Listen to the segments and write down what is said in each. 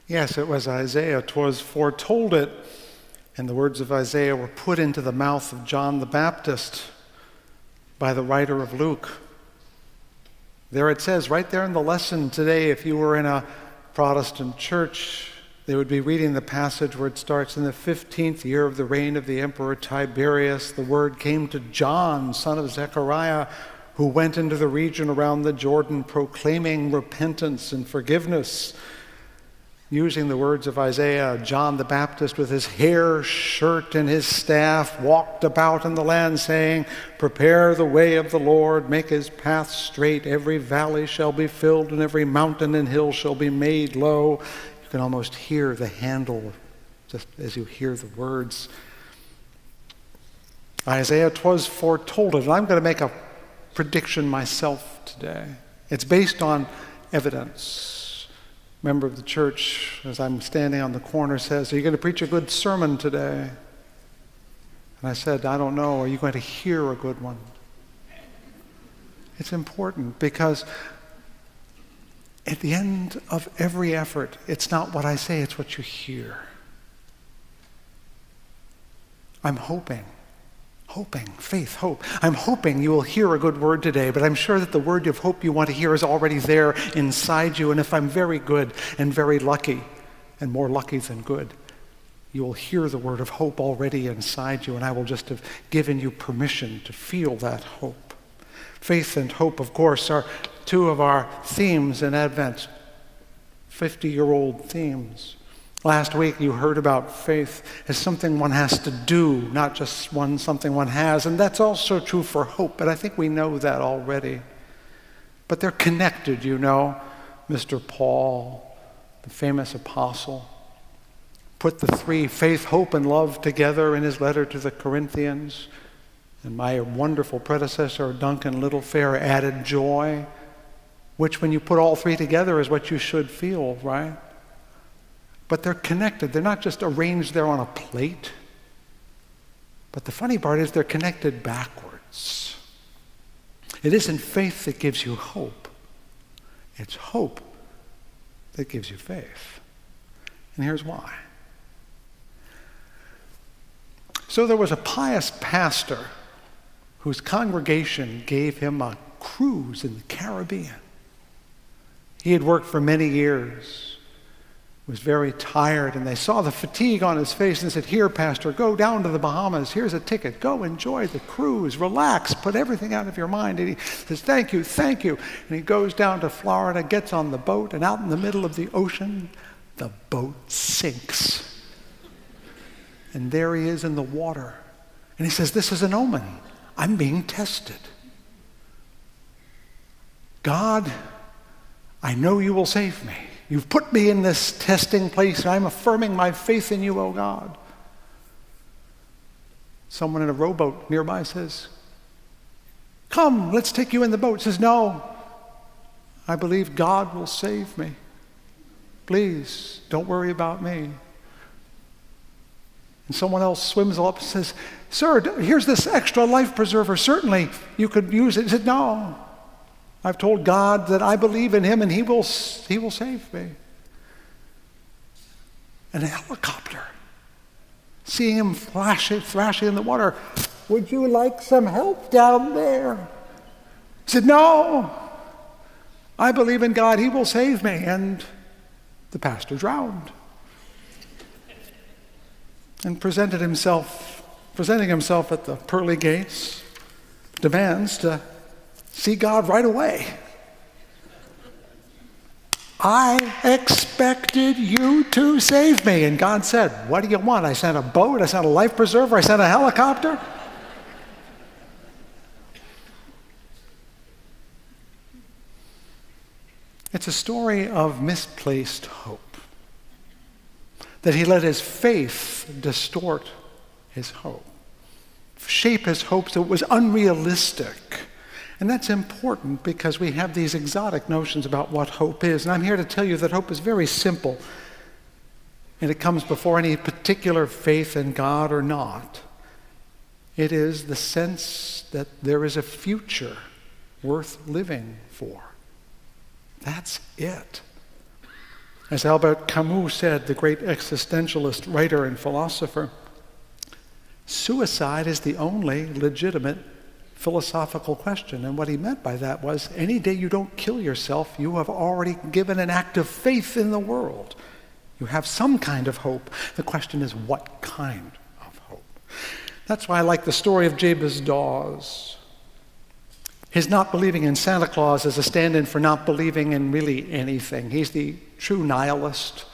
Yes, it was Isaiah. 'Twas foretold it, and the words of Isaiah were put into the mouth of John the Baptist by the writer of Luke. There it says, right there in the lesson today, if you were in a Protestant church, they would be reading the passage where it starts, in the 15th year of the reign of the Emperor Tiberius, the word came to John, son of Zechariah, who went into the region around the Jordan proclaiming repentance and forgiveness. Using the words of Isaiah, John the Baptist with his hair shirt and his staff walked about in the land saying, "Prepare the way of the Lord, make his path straight. Every valley shall be filled and every mountain and hill shall be made low." You can almost hear the handle just as you hear the words. Isaiah, 'twas foretold it. And I'm going to make a prediction myself today. It's based on evidence. Member of the church, as I'm standing on the corner, says, "Are you going to preach a good sermon today?" And I said, "I don't know. Are you going to hear a good one?" It's important because at the end of every effort, it's not what I say, it's what you hear. I'm hoping, faith, hope. I'm hoping you will hear a good word today, but I'm sure that the word of hope you want to hear is already there inside you. And if I'm very good and very lucky, and more lucky than good, you will hear the word of hope already inside you, and I will just have given you permission to feel that hope. Faith and hope, of course, are two of our themes in Advent, 50-year-old themes. Last week you heard about faith as something one has to do, not just something one has. And that's also true for hope, but I think we know that already. But they're connected, you know. Mr. Paul, the famous apostle, put the three, faith, hope, and love, together in his letter to the Corinthians. And my wonderful predecessor, Duncan Littlefair, added joy, which when you put all three together is what you should feel, right? But they're connected. They're not just arranged there on a plate. But the funny part is they're connected backwards. It isn't faith that gives you hope. It's hope that gives you faith. And here's why. So there was a pious pastor whose congregation gave him a cruise in the Caribbean. He had worked for many years, was very tired, and they saw the fatigue on his face and said, "Here, Pastor, go down to the Bahamas. Here's a ticket. Go enjoy the cruise. Relax. Put everything out of your mind." And he says, "Thank you, thank you." And he goes down to Florida, gets on the boat, and out in the middle of the ocean, the boat sinks. And there he is in the water. And he says, "This is an omen. I'm being tested. God, I know you will save me. You've put me in this testing place, and I'm affirming my faith in you, oh God." Someone in a rowboat nearby says, "Come, let's take you in the boat." He says, "No, I believe God will save me. Please, don't worry about me." And someone else swims up and says, "Sir, here's this extra life preserver. Certainly you could use it." He said, "No. I've told God that I believe in him and he will save me." And a helicopter, seeing him thrashing in the water, "Would you like some help down there?" He said, "No, I believe in God, he will save me." And the pastor drowned and presenting himself at the pearly gates, demands to see God right away. "I expected you to save me." And God said, "What do you want? I sent a boat, I sent a life preserver, I sent a helicopter." It's a story of misplaced hope, that he let his faith distort his hope, shape his hope so it was unrealistic. And that's important because we have these exotic notions about what hope is. And I'm here to tell you that hope is very simple. And it comes before any particular faith in God or not. It is the sense that there is a future worth living for. That's it. As Albert Camus said, the great existentialist writer and philosopher, suicide is the only legitimate philosophical question. And what he meant by that was, any day you don't kill yourself, you have already given an act of faith in the world. You have some kind of hope. The question is, what kind of hope? That's why I like the story of Jabez Dawes. His not believing in Santa Claus is a stand-in for not believing in really anything. He's the true nihilist.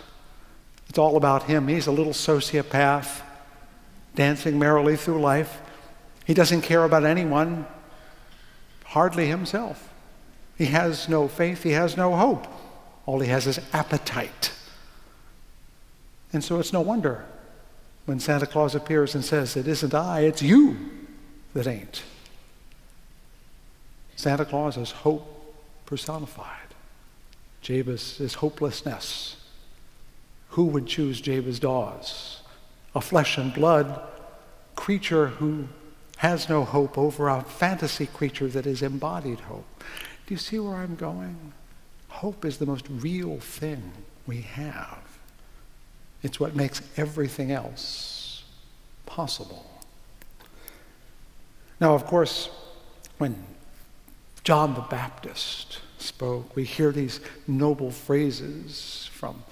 It's all about him. He's a little sociopath, dancing merrily through life. He doesn't care about anyone, hardly himself. He has no faith, he has no hope. All he has is appetite. And so it's no wonder when Santa Claus appears and says, "It isn't I, it's you that ain't." Santa Claus is hope personified. Jabez is hopelessness. Who would choose Jabez Dawes, a flesh and blood creature who has no hope, over a fantasy creature that is embodied hope? Do you see where I'm going? Hope is the most real thing we have. It's what makes everything else possible. Now, of course, when John the Baptist spoke, we hear these noble phrases from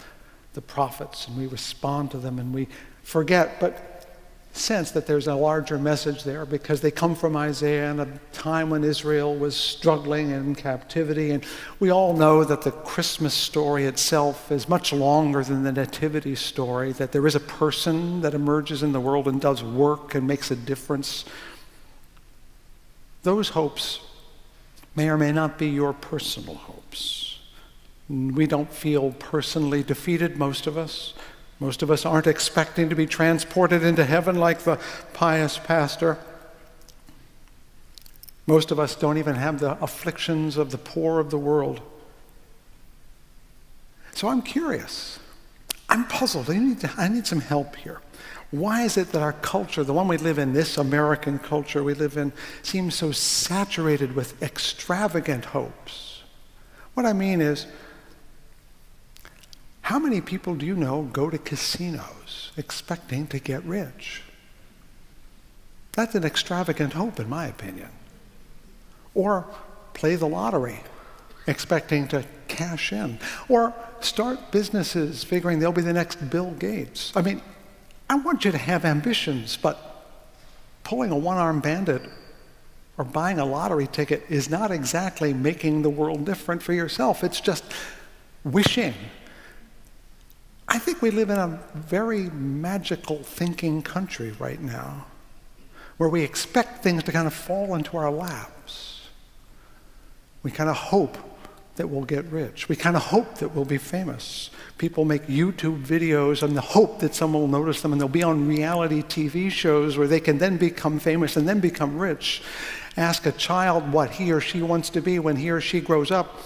the prophets, and we respond to them, and we forget, but sense that there's a larger message there, because they come from Isaiah in a time when Israel was struggling in captivity. And we all know that the Christmas story itself is much longer than the nativity story, that there is a person that emerges in the world and does work and makes a difference. Those hopes may or may not be your personal hopes. We don't feel personally defeated, most of us. Most of us aren't expecting to be transported into heaven like the pious pastor. Most of us don't even have the afflictions of the poor of the world. So I'm curious. I'm puzzled. I need some help here. Why is it that our culture, the one we live in, this American culture we live in, seems so saturated with extravagant hopes? What I mean is, how many people do you know go to casinos expecting to get rich? That's an extravagant hope, in my opinion. Or play the lottery, expecting to cash in. Or start businesses figuring they'll be the next Bill Gates. I mean, I want you to have ambitions, but pulling a one-armed bandit or buying a lottery ticket is not exactly making the world different for yourself. It's just wishing. I think we live in a very magical thinking country right now, where we expect things to kind of fall into our laps. We kind of hope that we'll get rich. We kind of hope that we'll be famous. People make YouTube videos in the hope that someone will notice them, and they'll be on reality TV shows where they can then become famous and then become rich. Ask a child what he or she wants to be when he or she grows up.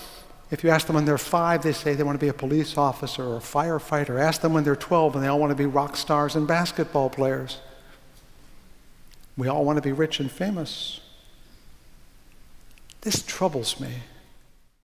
If you ask them when they're 5, they say they want to be a police officer or a firefighter. Ask them when they're 12, and they all want to be rock stars and basketball players. We all want to be rich and famous. This troubles me.